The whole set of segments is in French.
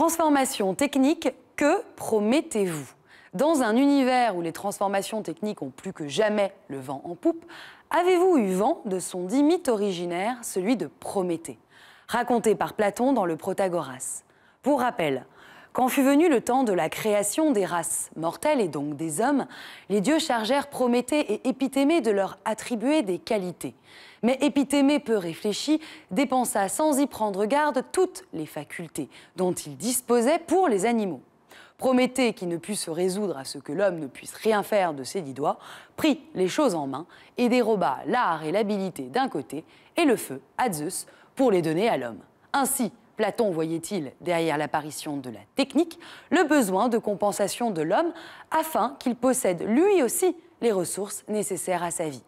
Transformation technique, que promettez-vous? Dans un univers où les transformations techniques ont plus que jamais le vent en poupe, avez-vous eu vent de son dit mythe originaire, celui de Prométhée, raconté par Platon dans le Protagoras? Pour rappel, quand fut venu le temps de la création des races mortelles et donc des hommes, les dieux chargèrent Prométhée et Épithémée de leur attribuer des qualités. Mais Épithémée, peu réfléchi, dépensa sans y prendre garde toutes les facultés dont il disposait pour les animaux. Prométhée, qui ne put se résoudre à ce que l'homme ne puisse rien faire de ses 10 doigts, prit les choses en main et déroba l'art et l'habileté d'un côté et le feu à Zeus pour les donner à l'homme. Ainsi, Platon voyait-il, derrière l'apparition de la technique, le besoin de compensation de l'homme afin qu'il possède lui aussi les ressources nécessaires à sa vie.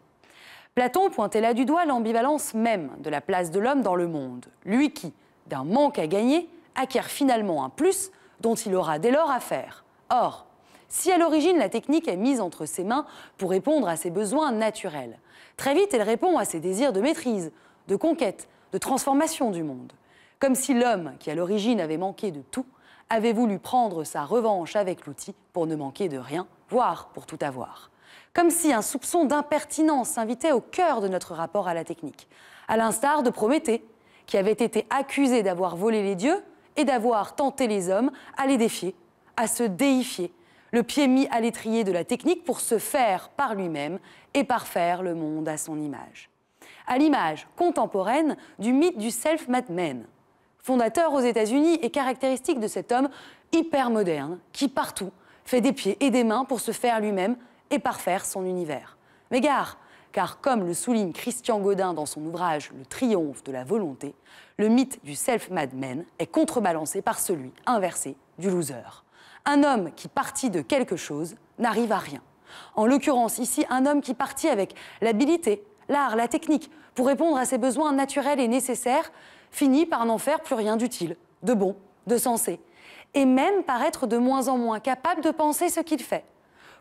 Platon pointait là du doigt l'ambivalence même de la place de l'homme dans le monde, lui qui, d'un manque à gagner, acquiert finalement un plus dont il aura dès lors à faire. Or, si à l'origine la technique est mise entre ses mains pour répondre à ses besoins naturels, très vite elle répond à ses désirs de maîtrise, de conquête, de transformation du monde. Comme si l'homme, qui à l'origine avait manqué de tout, avait voulu prendre sa revanche avec l'outil pour ne manquer de rien, voire pour tout avoir. Comme si un soupçon d'impertinence s'invitait au cœur de notre rapport à la technique, à l'instar de Prométhée, qui avait été accusé d'avoir volé les dieux et d'avoir tenté les hommes à les défier, à se déifier, le pied mis à l'étrier de la technique pour se faire par lui-même et parfaire le monde à son image. À l'image contemporaine du mythe du self-made man, fondateur aux États-Unis et caractéristique de cet homme hyper moderne qui partout fait des pieds et des mains pour se faire lui-même et parfaire son univers. Mais gare, car comme le souligne Christian Godin dans son ouvrage Le triomphe de la volonté, le mythe du self-made man est contrebalancé par celui inversé du loser. Un homme qui partit de quelque chose n'arrive à rien. En l'occurrence ici, un homme qui partit avec l'habileté, l'art, la technique, pour répondre à ses besoins naturels et nécessaires, finit par n'en faire plus rien d'utile, de bon, de sensé, et même par être de moins en moins capable de penser ce qu'il fait,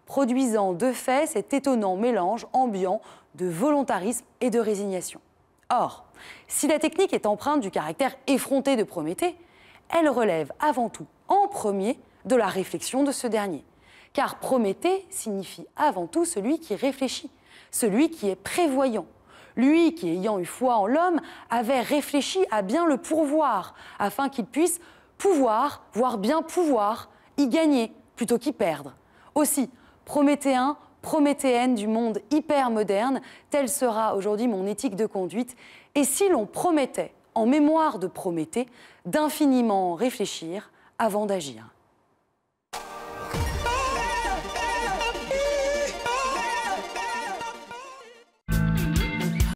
produisant de fait cet étonnant mélange ambiant de volontarisme et de résignation. Or, si la technique est empreinte du caractère effronté de Prométhée, elle relève avant tout, en premier, de la réflexion de ce dernier. Car Prométhée signifie avant tout celui qui réfléchit, celui qui est prévoyant. Lui qui, ayant eu foi en l'homme, avait réfléchi à bien le pourvoir, afin qu'il puisse pouvoir, voire bien pouvoir, y gagner plutôt qu'y perdre. Aussi, prométhéen, prométhéenne du monde hyper moderne, telle sera aujourd'hui mon éthique de conduite. Et si l'on promettait, en mémoire de Prométhée, d'infiniment réfléchir avant d'agir.